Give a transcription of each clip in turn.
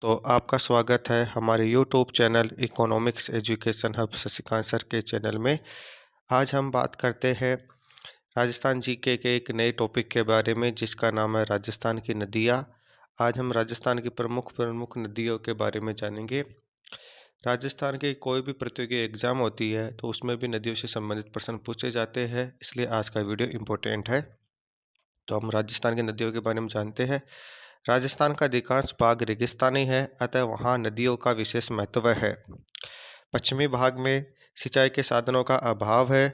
तो आपका स्वागत है हमारे YouTube channel economics education hub Shashikant sir के चैनल में। आज हम बात करते हैं राजस्थान जीके के एक नए टॉपिक के बारे में जिसका नाम है राजस्थान की नदियाँ। आज हम राजस्थान की प्रमुख प्रमुख नदियों के बारे में जानेंगे। राजस्थान की कोई भी प्रतियोगी एग्जाम होती है तो उसमें भी नदियों से संबंधित प्रश्न पूछे जाते हैं, इसलिए आज का वीडियो इम्पोर्टेंट है। तो हम राजस्थान की नदियों के बारे में जानते हैं। राजस्थान का अधिकांश भाग रेगिस्तानी है, अतः वहाँ नदियों का विशेष महत्व है। पश्चिमी भाग में सिंचाई के साधनों का अभाव है,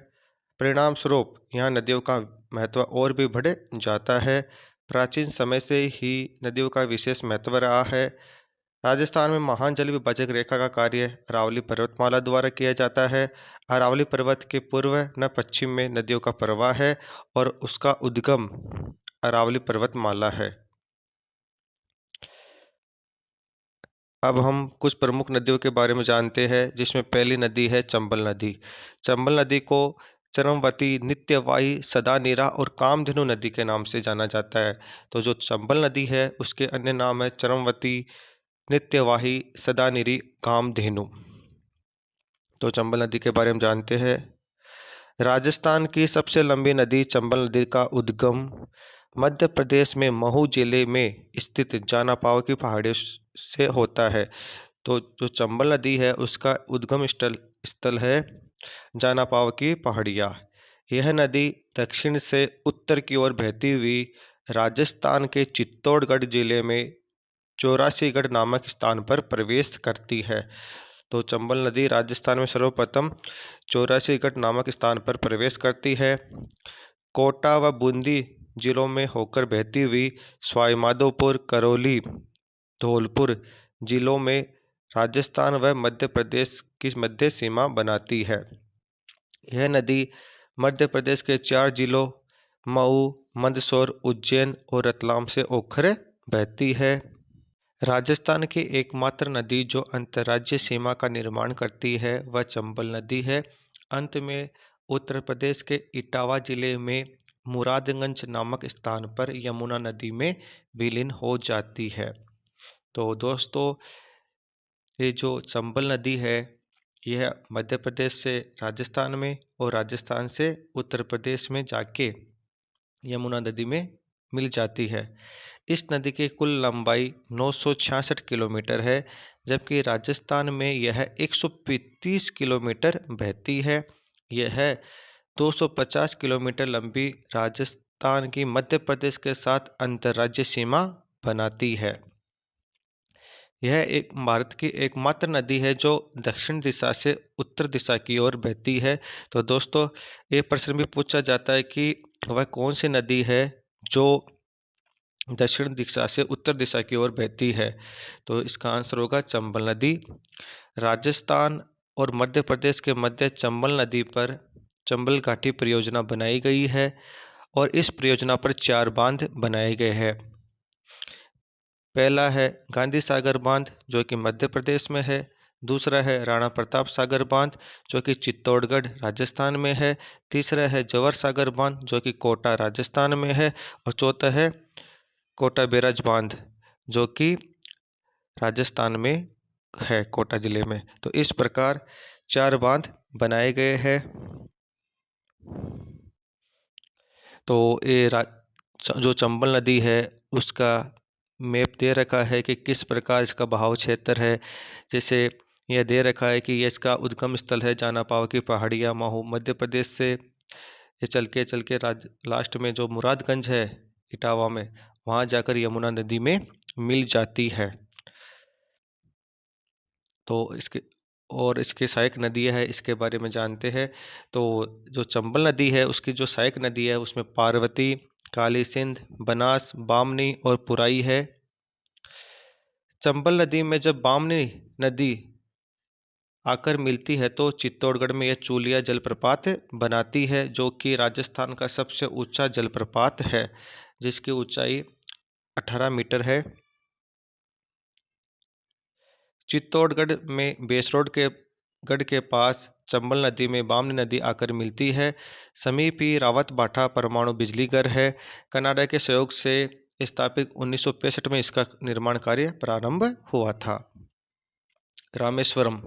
परिणाम स्वरूप यहाँ नदियों का महत्व और भी बढ़ जाता है। प्राचीन समय से ही नदियों का विशेष महत्व रहा है। राजस्थान में महान जल विभाजक रेखा का कार्य अरावली पर्वतमाला द्वारा किया जाता है। अरावली पर्वत के पूर्व न पश्चिम में नदियों का प्रवाह है और उसका उद्गम अरावली पर्वतमाला है। अब हम कुछ प्रमुख नदियों के बारे में जानते हैं, जिसमें पहली नदी है चंबल नदी। चंबल नदी को चरमवती, नित्यवाही, सदानीरा और कामधेनु नदी के नाम से जाना जाता है। तो जो चंबल नदी है उसके अन्य नाम है चरमवती, नित्यवाही, सदानिरी, कामधेनु। तो चंबल नदी के बारे में जानते हैं। राजस्थान की सबसे लंबी नदी चंबल नदी का उद्गम मध्य प्रदेश में महू जिले में स्थित जानापाव की पहाड़ियों से होता है। तो जो चंबल नदी है उसका उद्गम स्थल स्थल है जानापाव की पहाड़ियाँ। यह नदी दक्षिण से उत्तर की ओर बहती हुई राजस्थान के चित्तौड़गढ़ जिले में चौरासीगढ़ नामक स्थान पर प्रवेश करती है। तो चंबल नदी राजस्थान में सर्वप्रथम चौरासीगढ़ नामक स्थान पर प्रवेश करती है। कोटा व बूंदी जिलों में होकर बहती हुई सवाईमाधोपुर, करौली, धौलपुर जिलों में राजस्थान व मध्य प्रदेश की मध्य सीमा बनाती है। यह नदी मध्य प्रदेश के 4 जिलों मऊ, मंदसौर, उज्जैन और रतलाम से होकर बहती है। राजस्थान की एकमात्र नदी जो अंतर्राज्यीय सीमा का निर्माण करती है वह चंबल नदी है। अंत में उत्तर प्रदेश के इटावा जिले में मुरादगंज नामक स्थान पर यमुना नदी में विलीन हो जाती है। तो दोस्तों, ये जो चंबल नदी है यह मध्य प्रदेश से राजस्थान में और राजस्थान से उत्तर प्रदेश में जाके यमुना नदी में मिल जाती है। इस नदी की कुल लंबाई 966 किलोमीटर है, जबकि राजस्थान में यह 135 किलोमीटर बहती है। यह 250 किलोमीटर लंबी राजस्थान की मध्य प्रदेश के साथ अंतर्राज्यीय सीमा बनाती है। यह एक भारत की एकमात्र नदी है जो दक्षिण दिशा से उत्तर दिशा की ओर बहती है। तो दोस्तों, ये प्रश्न भी पूछा जाता है कि वह कौन सी नदी है जो दक्षिण दिशा से उत्तर दिशा की ओर बहती है। तो इसका आंसर होगा चंबल नदी। राजस्थान और मध्य प्रदेश के मध्य चंबल नदी पर चंबल घाटी परियोजना बनाई गई है और इस परियोजना पर 4 बांध बनाए गए हैं। पहला है गांधी सागर बांध जो कि मध्य प्रदेश में है। दूसरा है राणा प्रताप सागर बांध जो कि चित्तौड़गढ़ राजस्थान में है। तीसरा है जवर सागर बांध जो कि कोटा राजस्थान में है। और चौथा है कोटा बैराज बांध जो कि राजस्थान में है, कोटा जिले में। तो इस प्रकार 4 बांध बनाए गए हैं। तो ये जो चंबल नदी है उसका मैप दे रखा है कि किस प्रकार इसका बहाव क्षेत्र है। जैसे यह दे रखा है कि ये इसका उद्गम स्थल है जानापाव की पहाड़ियाँ महू मध्य प्रदेश से। ये चल के लास्ट में जो मुरादगंज है इटावा में, वहाँ जाकर यमुना नदी में मिल जाती है। तो इसके सहायक नदियाँ है इसके बारे में जानते हैं। तो जो चंबल नदी है उसकी जो सहायक नदी है उसमें पार्वती, काली सिंध, बनास, बामनी और पुराई है। चंबल नदी में जब बामनी नदी आकर मिलती है तो चित्तौड़गढ़ में यह चूलिया जलप्रपात बनाती है जो कि राजस्थान का सबसे ऊंचा जलप्रपात है, जिसकी ऊंचाई 18 मीटर है। चित्तौड़गढ़ में बेसरोड के गढ़ के पास चंबल नदी में बामनी नदी आकर मिलती है। समीप ही रावत भाठा परमाणु बिजली घर है। कनाडा के सहयोग से स्थापित 1965 में इसका निर्माण कार्य प्रारंभ हुआ था। रामेश्वरम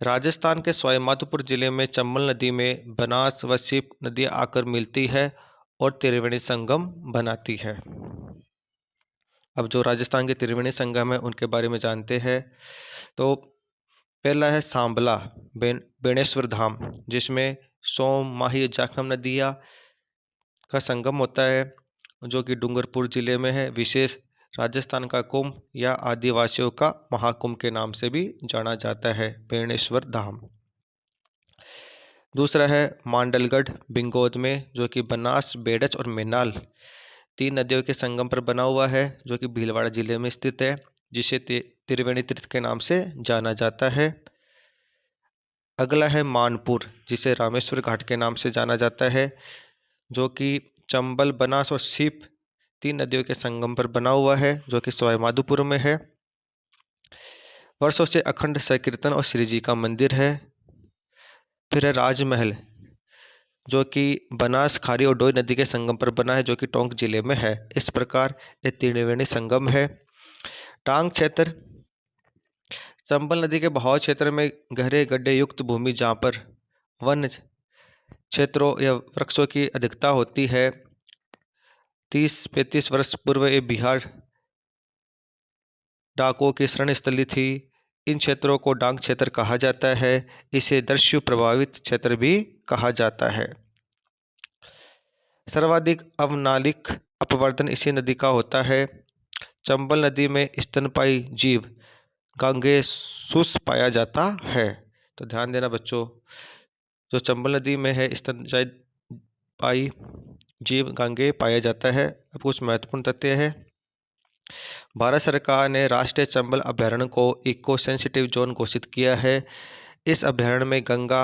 राजस्थान के सवाईमाधोपुर जिले में चंबल नदी में बनास व सीप नदियां आकर मिलती है और त्रिवेणी संगम बनाती है। अब जो राजस्थान के त्रिवेणी संगम है उनके बारे में जानते हैं। तो पहला है सांबला बेणेश्वर धाम, जिसमें सोम, माही, जाखम नदियाँ का संगम होता है, जो कि डूंगरपुर जिले में है। विशेष राजस्थान का कुंभ या आदिवासियों का महाकुंभ के नाम से भी जाना जाता है बेणेश्वर धाम। दूसरा है मांडलगढ़ बिंगोद में, जो कि बनास, बेडच और मेनाल 3 नदियों के संगम पर बना हुआ है, जो कि भीलवाड़ा जिले में स्थित है, जिसे त्रिवेणी तीर्थ के नाम से जाना जाता है। अगला है मानपुर, जिसे रामेश्वर घाट के नाम से जाना जाता है, जो कि चंबल, बनास और सीप 3 नदियों के संगम पर बना हुआ है, जो कि सवाईमाधोपुर में है। वर्षों से अखंड संकीर्तन और श्री जी का मंदिर है। फिर है राजमहल, जो कि बनास, खारी और डोई नदी के संगम पर बना है, जो कि टोंक जिले में है। इस प्रकार ये त्रिवेणी संगम है। टांग क्षेत्र चंबल नदी के बहाव क्षेत्र में गहरे गड्ढे युक्त भूमि, जहाँ पर वन क्षेत्रों या वृक्षों की अधिकता होती है। 30-35 वर्ष पूर्व ये बिहार डाकुओं की शरण स्थली थी। इन क्षेत्रों को डांग क्षेत्र कहा जाता है। इसे दस्यु प्रभावित क्षेत्र भी कहा जाता है। सर्वाधिक अवनालिक अपवर्तन इसी नदी का होता है। चंबल नदी में स्तनपायी जीव गांगेसुस पाया जाता है। तो ध्यान देना बच्चों, जो चंबल नदी में है स्तनपायी जीव गांगे पाया जाता है। अब कुछ महत्वपूर्ण तथ्य है। भारत सरकार ने राष्ट्रीय चंबल अभयारण्य को इको सेंसिटिव जोन घोषित किया है। इस अभयारण्य में गंगा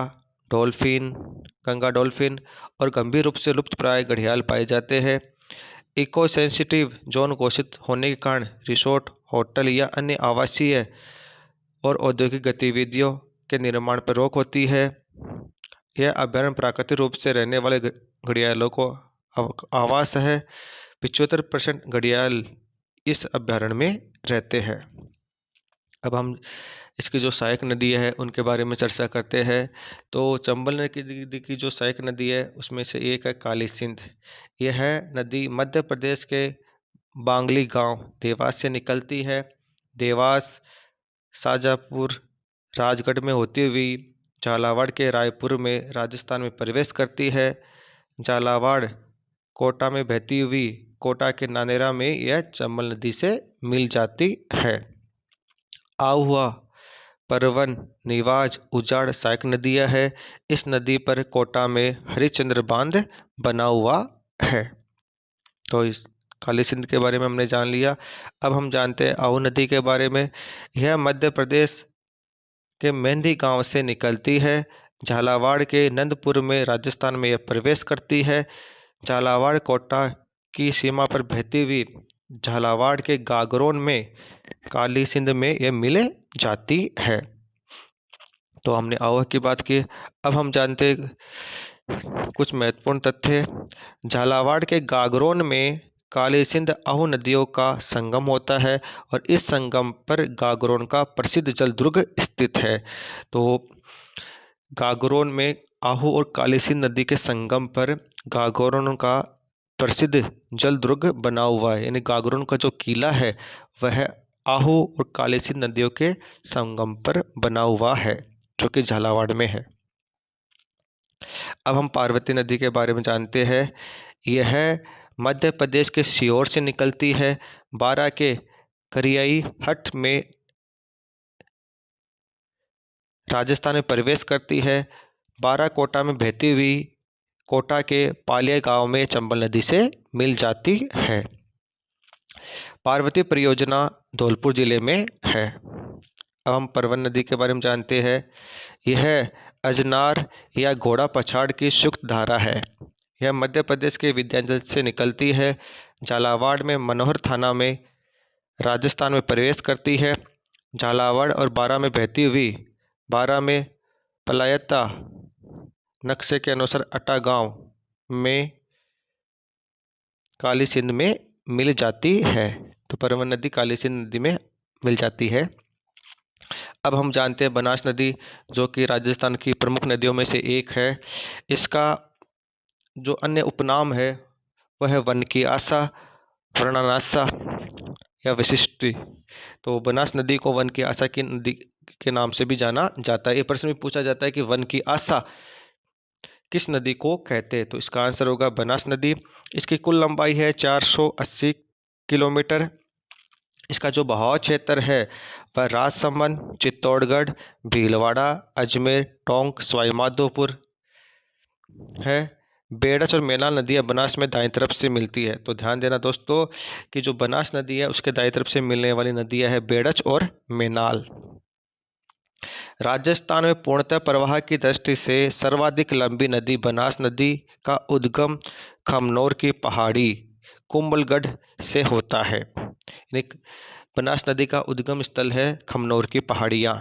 डॉल्फिन और गंभीर रूप से लुप्तप्राय घड़ियाल पाए जाते हैं। इको सेंसिटिव जोन घोषित होने के कारण रिसोर्ट, होटल या अन्य आवासीय और औद्योगिक गतिविधियों के निर्माण पर रोक होती है। यह अभयारण्य प्राकृतिक रूप से रहने वाले घड़ियालों को आवास है। 75% घड़ियाल इस अभयारण्य में रहते हैं। अब हम इसकी जो सहायक नदी है उनके बारे में चर्चा करते हैं। तो चंबल नदी की जो सहायक नदी है उसमें से एक है काली सिंध। यह नदी मध्य प्रदेश के बांगली गांव देवास से निकलती है। देवास, शाजापुर, राजगढ़ में होती हुई झालावाड़ के रायपुर में राजस्थान में प्रवेश करती है। झालावाड़ कोटा में बहती हुई कोटा के नानेरा में यह चंबल नदी से मिल जाती है। आहुआ, परवन, निवाज, उजाड़ सहायक नदियाँ है। इस नदी पर कोटा में हरिश्चंद्र बांध बना हुआ है। तो इस काली सिंध के बारे में हमने जान लिया। अब हम जानते हैं आहू नदी के बारे में। यह मध्य प्रदेश के मेहंदी गांव से निकलती है। झालावाड़ के नंदपुर में राजस्थान में यह प्रवेश करती है। झालावाड़ कोटा की सीमा पर बहती हुई झालावाड़ के गागरोन में काली सिंध में यह मिल जाती है। तो हमने आहू की बात की। अब हम जानते कुछ महत्वपूर्ण तथ्य। झालावाड़ के गागरोन में काली सिंध आहू नदियों का संगम होता है और इस संगम पर गागरोन का प्रसिद्ध जल दुर्ग स्थित है। तो गागरोन में आहू और काली सिंध नदी के संगम पर गागरोन का प्रसिद्ध जल दुर्ग बना हुआ है, यानी गागरोन का जो किला है वह आहू और काली सिंध नदियों के संगम पर बना हुआ है, जो कि झालावाड़ में है। अब हम पार्वती नदी के बारे में जानते हैं। यह मध्य प्रदेश के सीहोर से निकलती है। बारा के करियाई हट में राजस्थान में प्रवेश करती है। बारा कोटा में बहती हुई कोटा के पालिया गांव में चंबल नदी से मिल जाती है। पार्वती परियोजना धौलपुर जिले में है। अब हम परवन नदी के बारे में जानते हैं। यह अजनार या घोड़ा पछाड़ की शुक्त धारा है। यह मध्य प्रदेश के विंध्याचल से निकलती है। झालावाड़ में मनोहर थाना में राजस्थान में प्रवेश करती है। झालावाड़ और बारा में बहती हुई बारा में पलायता नक्शे के अनुसार अटा गांव में काली सिंध में मिल जाती है। तो परवन नदी काली सिंध नदी में मिल जाती है। अब हम जानते हैं बनास नदी, जो कि राजस्थान की प्रमुख नदियों में से एक है। इसका जो अन्य उपनाम है वह है वन की आशा, वर्णनासा या वशिष्ठी। तो बनास नदी को वन की आशा की नदी के नाम से भी जाना जाता है। ये प्रश्न भी पूछा जाता है कि वन की आशा किस नदी को कहते हैं, तो इसका आंसर होगा बनास नदी। इसकी कुल लंबाई है 480 किलोमीटर। इसका जो बहाव क्षेत्र है वह राजसमंद, चित्तौड़गढ़, भीलवाड़ा, अजमेर, टोंक, सवाईमाधोपुर है। बेड़च और मेनाल नदियाँ बनास में दाईं तरफ से मिलती है। तो ध्यान देना दोस्तों कि जो बनास नदी है उसके दाईं तरफ से मिलने वाली नदियाँ है बेड़च और मेनाल। राजस्थान में पूर्णतः प्रवाह की दृष्टि से सर्वाधिक लंबी नदी बनास नदी का उद्गम खमनोर की पहाड़ी कुंभलगढ़ से होता है। यानी बनास नदी का उद्गम स्थल है खमनोर की पहाड़ियाँ।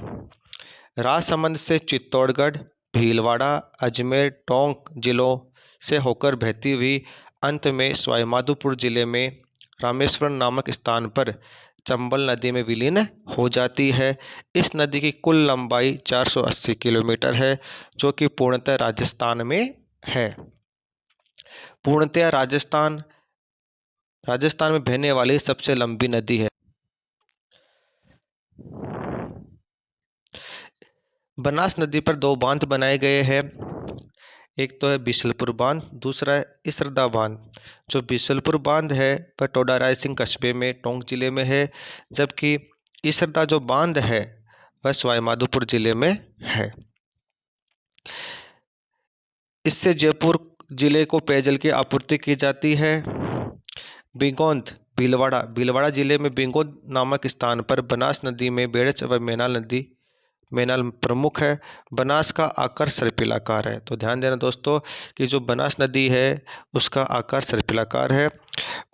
राजसमंद से चित्तौड़गढ़, भीलवाड़ा, अजमेर, टोंक जिलों से होकर बहती हुई अंत में सवाईमाधोपुर जिले में रामेश्वरम नामक स्थान पर चंबल नदी में विलीन हो जाती है। इस नदी की कुल लंबाई 480 किलोमीटर है, जो कि पूर्णतः राजस्थान में है। पूर्णतः राजस्थान में बहने वाली सबसे लंबी नदी है। बनास नदी पर दो बांध बनाए गए हैं। एक तो है बिशलपुर बांध, दूसरा है इसरदा बांध। जो बिशलपुर बांध है वह टोडा रायसिंह कस्बे में टोंक जिले में है, जबकि इसरदा जो बांध है वह सवाईमाधोपुर जिले में है। इससे जयपुर जिले को पेयजल की आपूर्ति की जाती है। बिंगोंद भीलवाड़ा जिले में बिंगोंद नामक स्थान पर बनास नदी में बेड़च व मेनाल प्रमुख है। बनास का आकार सर्पिलाकार है। तो ध्यान देना दोस्तों कि जो बनास नदी है उसका आकार सर्पिलाकार है।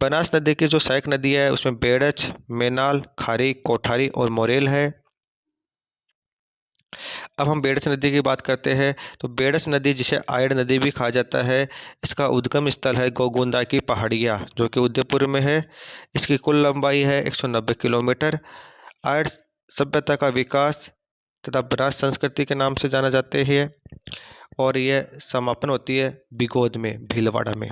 बनास नदी की जो सहायक नदी है उसमें बेड़च, मेनाल, खारी, कोठारी और मोरेल है। अब हम बेड़च नदी की बात करते हैं। तो बेड़च नदी, जिसे आयड़ नदी भी कहा जाता है, इसका उद्गम स्थल है गोगुंदा की पहाड़ियाँ, जो कि उदयपुर में है। इसकी कुल लंबाई है 190 किलोमीटर। आयड़ सभ्यता का विकास तथा बनास संस्कृति के नाम से जाना जाते हैं, और यह समापन होती है बिगोद में, भीलवाड़ा में।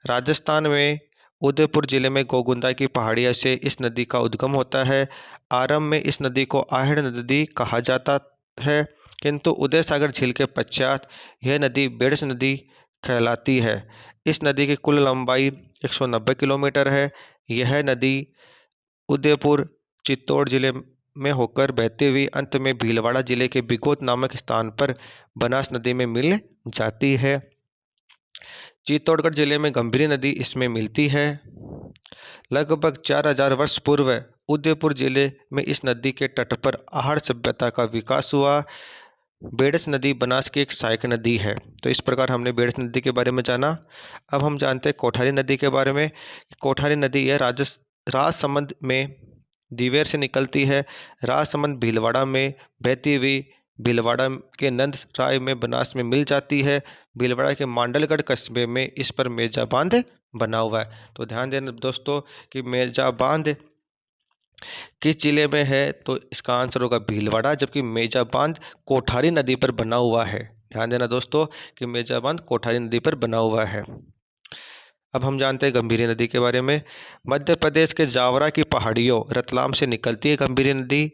राजस्थान में उदयपुर जिले में गोगुंदा की पहाड़ियों से इस नदी का उद्गम होता है। आरंभ में इस नदी को आहड़ नदी कहा जाता है, किंतु उदय सागर झील के पश्चात यह नदी बेड़च नदी कहलाती है। इस नदी की कुल लंबाई 190 किलोमीटर है। यह नदी उदयपुर, चित्तौड़ जिले में होकर बहती हुई अंत में भीलवाड़ा जिले के बिगोद नामक स्थान पर बनास नदी में मिल जाती है। चित्तौड़गढ़ जिले में गंभीरी नदी इसमें मिलती है। लगभग 4000 वर्ष पूर्व उदयपुर जिले में इस नदी के तट पर आहड़ सभ्यता का विकास हुआ। बेड़च नदी बनास की एक सहायक नदी है। तो इस प्रकार हमने बेड़च नदी के बारे में जाना। अब हम जानते हैं कोठारी नदी के बारे में। कोठारी नदी यह राजसमंद में दिवेर से निकलती है। राजसमंद भीलवाड़ा में बहती हुई भीलवाड़ा के नंद राय में बनास में मिल जाती है। भीलवाड़ा के मांडलगढ़ कस्बे में इस पर मेजा बांध बना हुआ है। तो ध्यान देना दोस्तों कि मेजा बांध किस जिले में है, तो इसका आंसर होगा भीलवाड़ा, जबकि मेजा बांध कोठारी नदी पर बना हुआ है। ध्यान देना दोस्तों कि मेजा बांध कोठारी नदी पर बना हुआ है। अब हम जानते हैं गंभीरी नदी के बारे में। मध्य प्रदेश के जावरा की पहाड़ियों रतलाम से निकलती है गंभीरी नदी।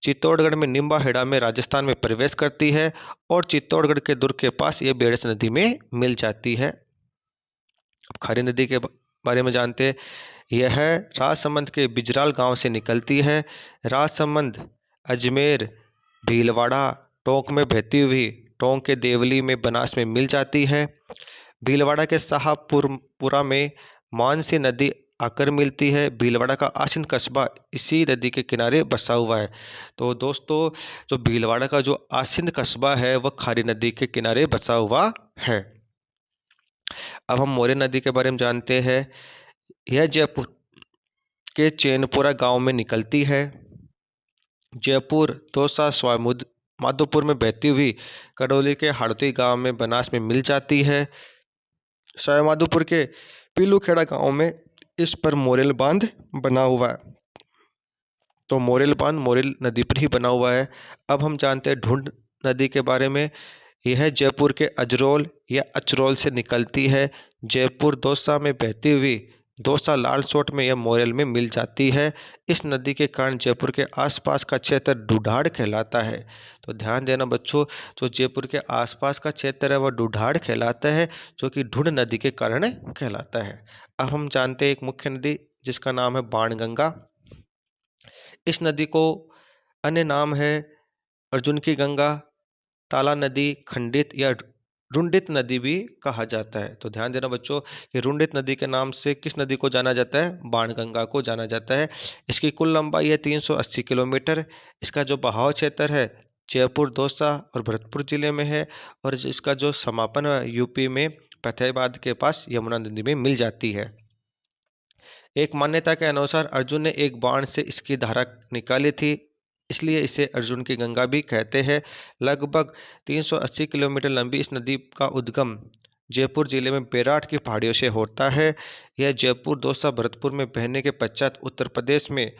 चित्तौड़गढ़ में निम्बाहेड़ा में राजस्थान में प्रवेश करती है, और चित्तौड़गढ़ के दुर्ग के पास ये बेड़च नदी में मिल जाती है। अब खारी नदी के बारे में जानते हैं। यह राजसमंद के बिजराल गांव से निकलती है। राजसमंद, अजमेर, भीलवाड़ा, टोंक में बहती हुई टोंक के देवली में बनास में मिल जाती है। भीलवाड़ा के साहबपुरा में मानसी नदी आकर मिलती है। भीलवाड़ा का आसिंद कस्बा इसी नदी के किनारे बसा हुआ है। तो दोस्तों जो भीलवाड़ा का जो आसिंद कस्बा है वह खारी नदी के किनारे बसा हुआ है। अब हम मोरे नदी के बारे में जानते हैं। यह जयपुर के चैनपुरा गांव में निकलती है। जयपुर, दौसा, सवाईमाधोपुर में बहती हुई करौली के हाड़ौती गांव में बनास में मिल जाती है। सवाईमाधोपुर के पीलूखेड़ा गांव में इस पर मोरेल बांध बना हुआ है। तो मोरेल बांध मोरेल नदी पर ही बना हुआ है। अब हम जानते हैं ढूंढ नदी के बारे में। यह जयपुर के अजरोल या अचरोल से निकलती है। जयपुर दौसा में बहती हुई दौसा लालसोट में या मोरेल में मिल जाती है। इस नदी के कारण जयपुर के आसपास का क्षेत्र ढूढ़ाड़ कहलाता है। तो ध्यान देना बच्चों, जो जयपुर के आसपास का क्षेत्र है वह ढूढ़ाड़ कहलाता है, जो कि ढूंढ नदी के कारण कहलाता है। अब हम जानते हैं एक मुख्य नदी जिसका नाम है बाणगंगा। इस नदी को अन्य नाम है अर्जुन की गंगा, ताला नदी, खंडित या रुंडित नदी भी कहा जाता है। तो ध्यान देना बच्चों कि रुंडित नदी के नाम से किस नदी को जाना जाता है? बाणगंगा को जाना जाता है। इसकी कुल लंबाई है 380 किलोमीटर। इसका जो बहाव क्षेत्र है जयपुर, दौसा और भरतपुर जिले में है, और इसका जो समापन है यूपी में फतेहाबाद के पास यमुना नदी में मिल जाती है। एक मान्यता के अनुसार अर्जुन ने एक बाण से इसकी धारा निकाली थी, इसलिए इसे अर्जुन की गंगा भी कहते हैं। लगभग 380 किलोमीटर लंबी इस नदी का उद्गम जयपुर जिले में बेराट की पहाड़ियों से होता है। यह जयपुर, दौसा, भरतपुर में बहने के पश्चात उत्तर प्रदेश में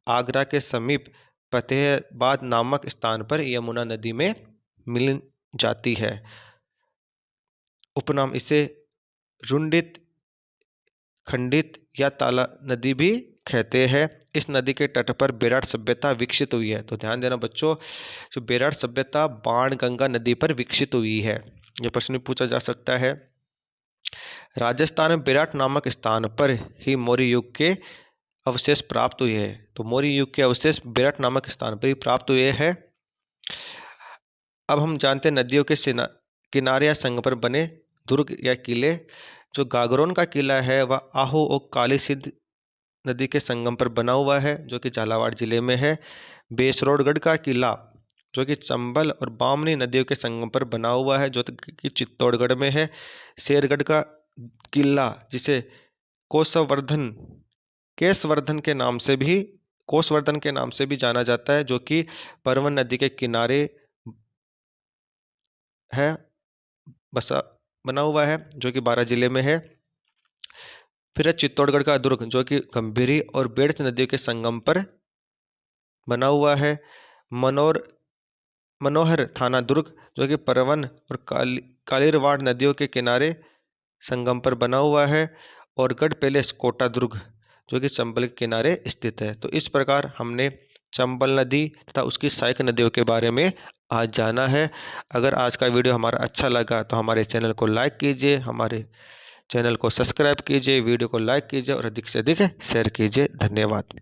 आगरा के समीप फतेहाबाद नामक स्थान पर यमुना नदी में मिल जाती है। उपनाम इसे रुंडित, खंडित या ताला नदी भी कहते हैं। इस नदी के तट पर बेराट सभ्यता विकसित हुई है। तो ध्यान देना बच्चों, जो बेराट सभ्यता बाणगंगा नदी पर विकसित हुई है। यह प्रश्न पूछा जा सकता है। राजस्थान में बेराट नामक स्थान पर ही मौर्य युग के अवशेष प्राप्त हुए हैं। तो मौर्य युग के अवशेष बेराट नामक स्थान पर ही प्राप्त हुए हैं। अब हम जानते हैं नदियों के किनारे या संगम पर बने दुर्ग या किले। जो गागरोन का किला है वह आहू और काली सिंध नदी के संगम पर बना हुआ है, जो कि झालावाड़ जिले में है। बेसरोडगढ़ का किला जो कि चंबल और बामनी नदियों के संगम पर बना हुआ है, जो कि चित्तौड़गढ़ में है। शेरगढ़ का किला जिसे कोसवर्धन कोसवर्धन के नाम से भी जाना जाता है, जो कि परवन नदी के किनारे है, बना हुआ है, जो कि बारां जिले में है। फिर है चित्तौड़गढ़ का दुर्ग, जो कि गंभीरी और बेड़च नदियों के संगम पर बना हुआ है। मनोहर थाना दुर्ग, जो कि परवन और कालीरवाड़ नदियों के किनारे संगम पर बना हुआ है। और गढ़ पैलेस कोटा दुर्ग, जो कि चंबल के किनारे स्थित है। तो इस प्रकार हमने चंबल नदी तथा उसकी सहायक नदियों के बारे में आज जाना है। अगर आज का वीडियो हमारा अच्छा लगा तो हमारे चैनल को लाइक कीजिए, हमारे चैनल को सब्सक्राइब कीजिए, वीडियो को लाइक कीजिए और अधिक से अधिक शेयर कीजिए। धन्यवाद।